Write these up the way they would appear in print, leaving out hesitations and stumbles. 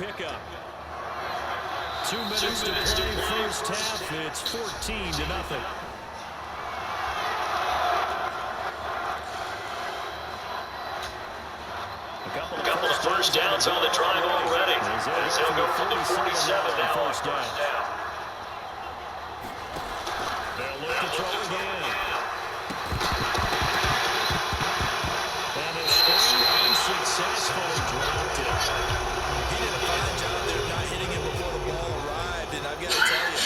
pickup. 2 minutes to play first half. It's 14-0. A couple of first downs on the drive already. As they'll go for the 47 now on first down. They'll look to throw again. And the screen unsuccessfully dropped it. He did a fine job there not hitting him before the ball arrived. And I've got to tell you,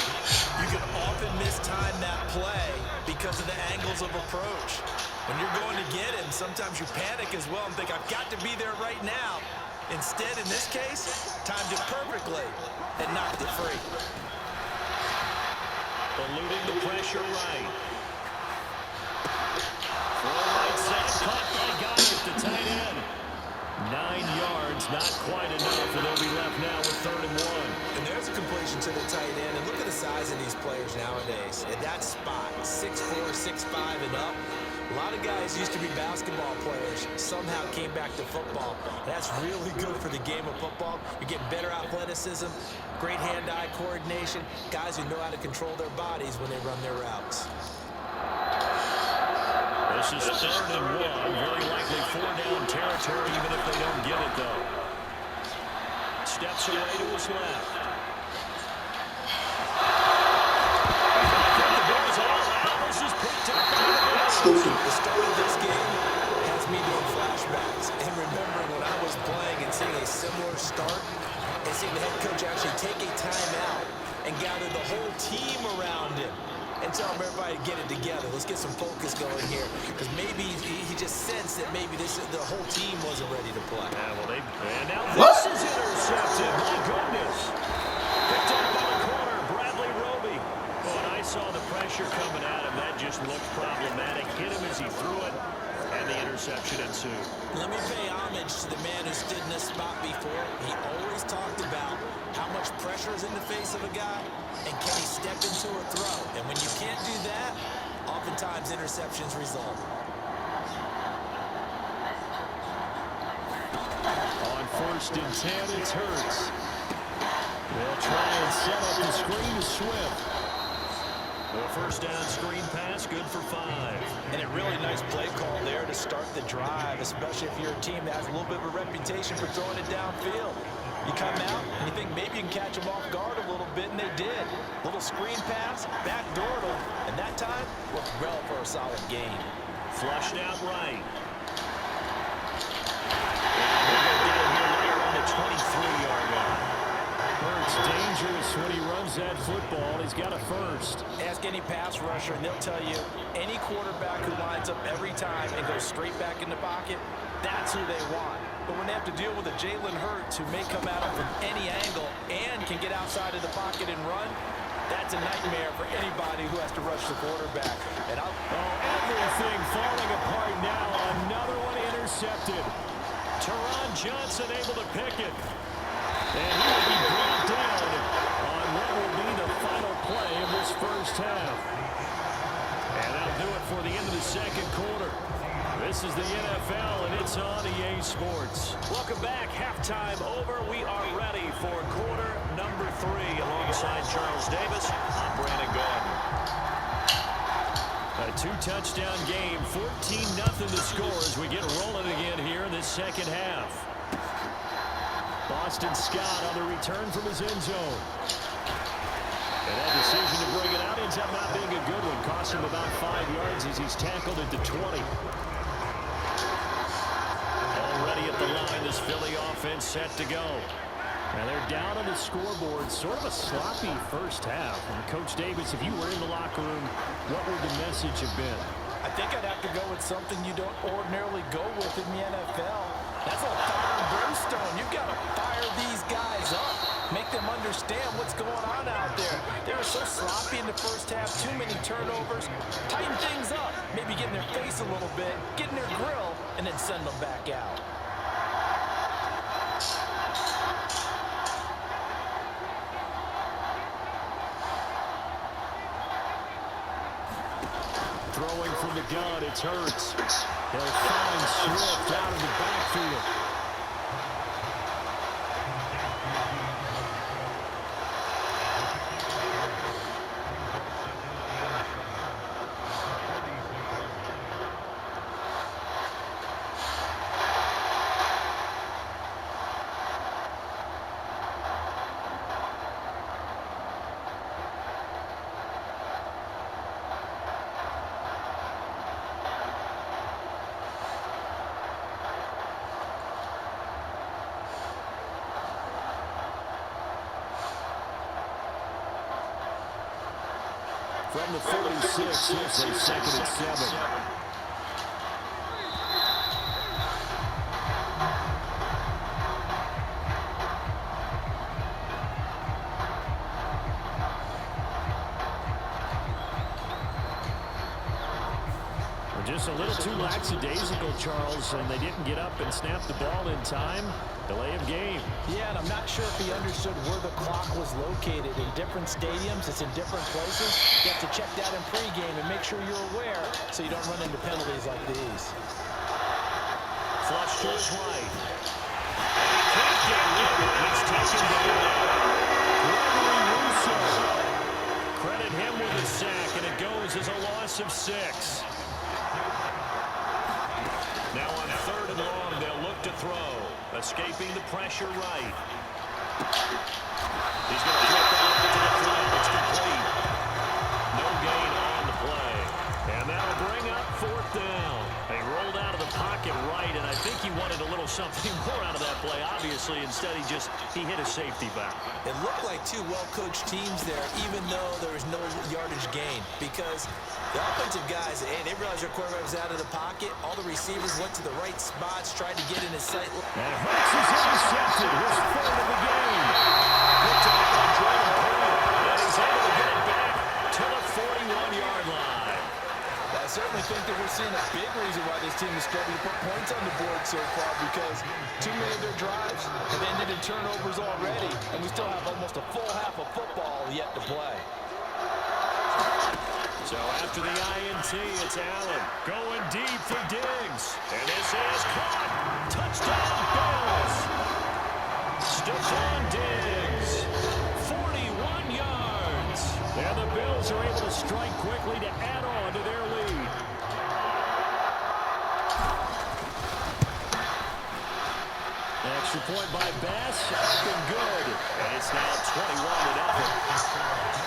you can often mistime that play because of the angles of approach. When you're going to get him, sometimes you panic as well and think, I've got to be there right now. Instead, in this case, timed it perfectly and knocked it free. Eluding the pressure right. Full right side, caught by Guy at the tight end. 9 yards, not quite enough, and they'll be left now with 3rd and 1. And there's a completion to the tight end. And look at the size of these players nowadays. At that spot, 6'4", 6'5", and up. A lot of guys used to be basketball players, somehow came back to football. That's really good for the game of football. You're getting better athleticism, great hand-eye coordination, guys who know how to control their bodies when they run their routes. This is 3rd and 1, very likely 4-down territory, even if they don't get it, though. Steps away to his left. The start of this game has me doing flashbacks and remembering when I was playing and seeing a similar start and seeing the head coach actually take a timeout and gather the whole team around him and tell everybody to get it together. Let's get some focus going here, because maybe he just sensed that maybe the whole team wasn't ready to play. And now this is intercepted. My goodness. Picked up by the corner, Bradley Roby. Oh, and I saw the pressure coming at him. That just looked problematic. Hit him as he threw it, and the interception ensued. Let me pay homage to the man who stood in this spot before. He always talked about how much pressure is in the face of a guy, and can he step into a throw. And when you can't do that, oftentimes interceptions result. On 1st and 10, it's Hurts. They'll try and set up the screen to Swift. The first down screen pass, good for 5. And a really nice play call there to start the drive, especially if you're a team that has a little bit of a reputation for throwing it downfield. You come out and you think maybe you can catch them off guard a little bit, and they did. Little screen pass, backdoored them, and that time worked well for a solid gain. Flushed out right. And we'll go down here later on the 23-yard line. Hurts dangerous when he runs that football. He's got a first. Ask any pass rusher, and they'll tell you any quarterback who lines up every time and goes straight back in the pocket, that's who they want. But when they have to deal with a Jalen Hurts who may come at them from any angle and can get outside of the pocket and run, that's a nightmare for anybody who has to rush the quarterback. And everything falling apart now. Another one intercepted. Teron Johnson able to pick it. And he will be brought down on what will be the final play of this first half. And that'll do it for the end of the second quarter. This is the NFL, and it's on EA Sports. Welcome back. Halftime over. We are ready for quarter number 3. Alongside Charles Davis, I'm Brandon Gordon. A 2-touchdown game, 14-0 the score as we get rolling again here in this second half. Boston Scott on the return from his end zone. And that decision to bring it out ends up not being a good one. Cost him about 5 yards as he's tackled at the 20. Already at the line, this Philly offense set to go. Now they're down on the scoreboard. Sort of a sloppy first half. And Coach Davis, if you were in the locker room, what would the message have been? I think I'd have to go with something you don't ordinarily go with in the NFL. That's a fire and brimstone. You've got to fire these guys up. Make them understand what's going on out there. They were so sloppy in the first half. Too many turnovers. Tighten things up. Maybe get in their face a little bit. Get in their grill. And then send them back out. Throwing from the gun, it's Hurts. They'll find Swift out of the backfield. From the 46, here's a 2nd and 7. Just a little too lackadaisical, Charles, and they didn't get up and snap the ball in time. Delay of game. Yeah, and I'm not sure if he understood where the clock was located. In different stadiums, it's in different places. You have to check that in pregame and make sure you're aware so you don't run into penalties like these. Flush to his right. Can't get rid of it. It's taken down. Gregory Russo. Credit him with a sack, and it goes as a loss of 6. Now on 3rd and long, they'll look to throw. Escaping the pressure right. He's going to flip that to the field. It's complete. No gain on the play. And that'll bring up 4th down. They rolled out of the pocket right, and I think he wanted a little something more out of that play, obviously. Instead, he hit a safety back. It looked like 2 well-coached teams there, even though there was no yardage gain, because the offensive guys, they realized their quarterback was out of the pocket. All the receivers went to the right spots, tried to get in his sight. And Hurts is intercepted. His 3rd of the game. Picked up by Jordan Poole, and he's able to get it back to the 41-yard line. I certainly think that we're seeing a big reason why this team is struggling to put points on the board so far, because too many of their drives have ended in turnovers already, and we still have almost a full half of football yet to play. So after the INT, it's Allen going deep for Diggs. And this is caught. Touchdown, Bills. Stephon Diggs, 41 yards. And the Bills are able to strike quickly to add on to their lead. Extra point by Bass, up and good. And it's now 21-0.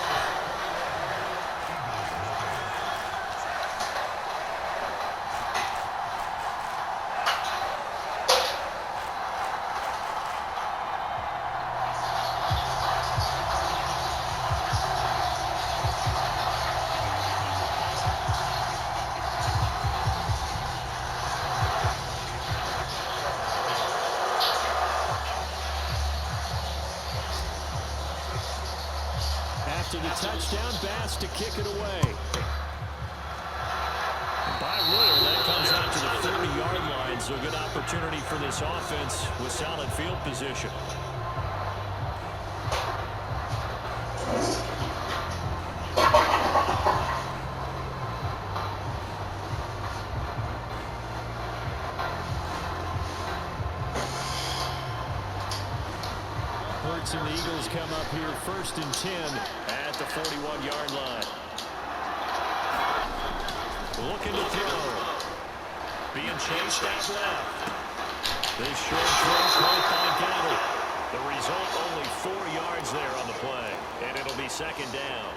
After the touchdown, Bass to kick it away. By rule, that comes out to the 30-yard line, so a good opportunity for this offense with solid field position. Hurts and the Eagles come up here 1st and 10 at the 41-yard line. Looking to throw. Being chased out left. This short throw caught by Gattle. The result, only 4 yards there on the play, and it'll be 2nd down.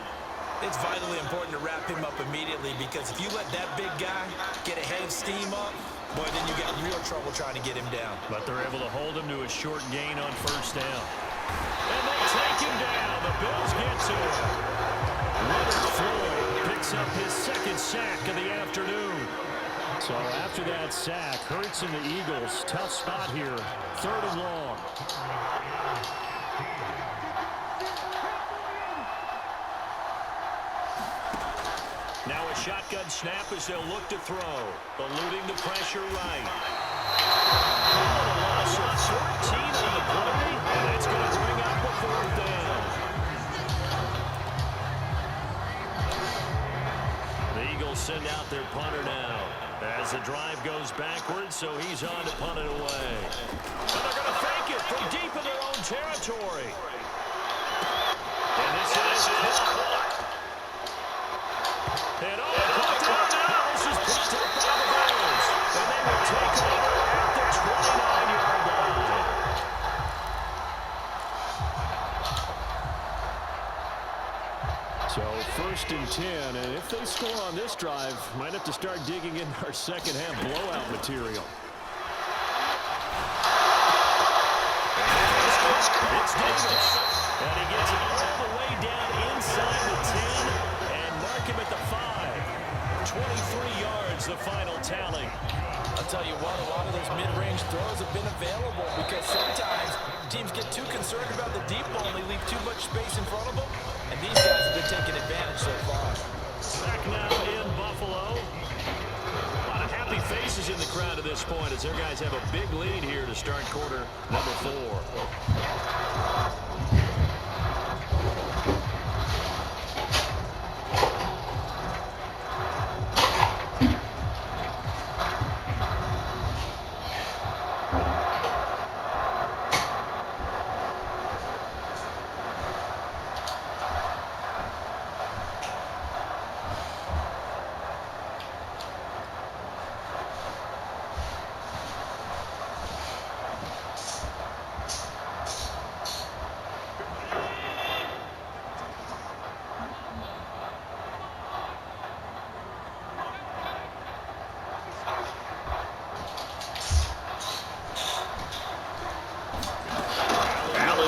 It's vitally important to wrap him up immediately, because if you let that big guy get a head of steam up, boy, then you got real trouble trying to get him down. But they're able to hold him to a short gain on 1st down. And they take him down. The Bills get to him. Leonard Floyd picks up his 2nd sack of the afternoon. So after that sack, Hurts and the Eagles, tough spot here. 3rd and long. Now a shotgun snap as they'll look to throw. Eluding the pressure right. A loss of 14 on the play, and that's going to bring up a 4th down. The Eagles send out their punter now as the drive goes backwards, so he's on to punt it away. And they're going to fake it from deep in their own territory. And this is caught. And oh, caught now. This is picked up by the Bills. And they will take over at the 29-yard line. So 1st and 10, and if they score on this drive, might have to start digging in our second half blowout material. It's Davis, and he gets it all the way down inside the 10 and mark him at the 5. 23 yards, the final tally. I'll tell you what, a lot of those mid-range throws have been available because sometimes teams get too concerned about the deep ball and they leave too much space in front of them. And these guys have been taking advantage so far. Back now in Buffalo. A lot of happy faces in the crowd at this point as their guys have a big lead here to start quarter number 4.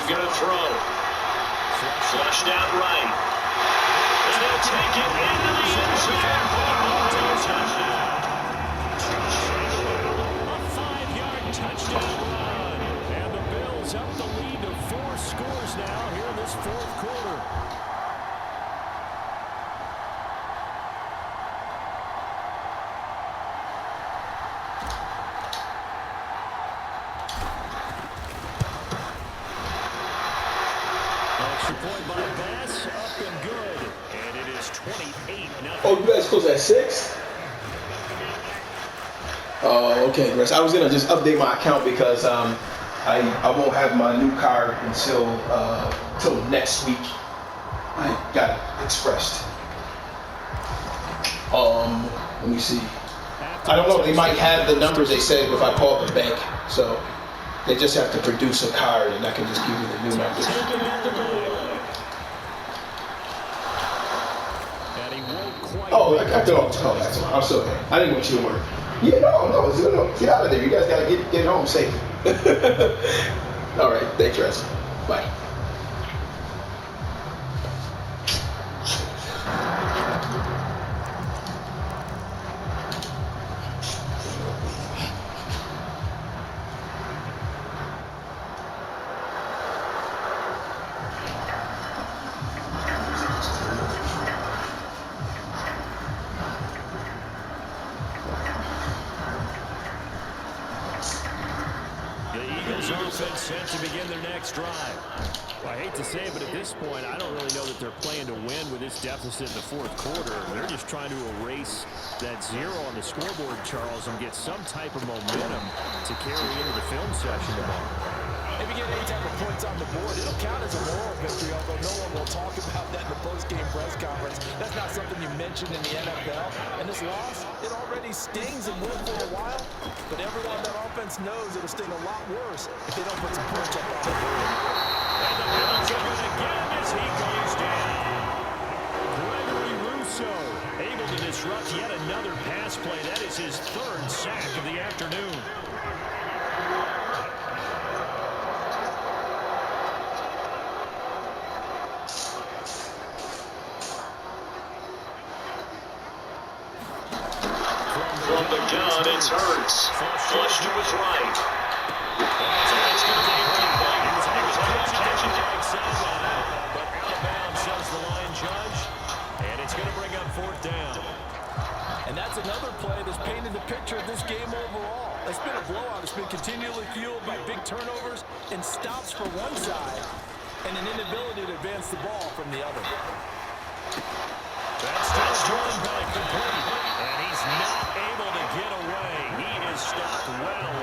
Going to throw. Flushed out right. And they'll take it into the end zone. A 5-yard touchdown run. And the Bills up the lead to 4 scores now here in this 4th quarter. Point by Bass, up and good. And it is 28-0. Oh, you guys close at 6? Oh, okay, Chris. I was gonna just update my account because I won't have my new car until next week. I got it expressed. Let me see. I don't know. They might have the numbers they said if I call the bank. So they just have to produce a card, and I can just give you the new numbers. Oh, I got it off. Oh, that's fine. I'm so okay. I didn't want you to work. Yeah, no. Get out of there. You guys gotta get home safe. All right. Thanks, Russ. Bye. Offense set to begin their next drive. Well, I hate to say it, but at this point, I don't really know that they're playing to win with this deficit in the 4th quarter. They're just trying to erase that 0 on the scoreboard, Charles, and get some type of momentum to carry into the film session tomorrow. If you get any type of points on the board, it'll count as a moral victory, although no one will talk about that in the post-game press conference. That's not something you mentioned in the NFL. And this loss, it already stings and will for a while, but everyone on that offense knows it'll sting a lot worse if they don't put some points up on the board. And the Bills are going to get him as he goes down. Gregory Rousseau able to disrupt yet another pass play. That is his 3rd sack of the afternoon. From the gun, it's Hurts. Flush to his right. That's going to be but out of bounds, says the line judge, and it's going to bring up 4th down. And that's another play that's painted the picture of this game overall. It's been a blowout. It's been continually fueled by big turnovers and stops for one side and an inability to advance the ball from the other. That's Jordan back complete, and he's not able to get away. He is stopped well.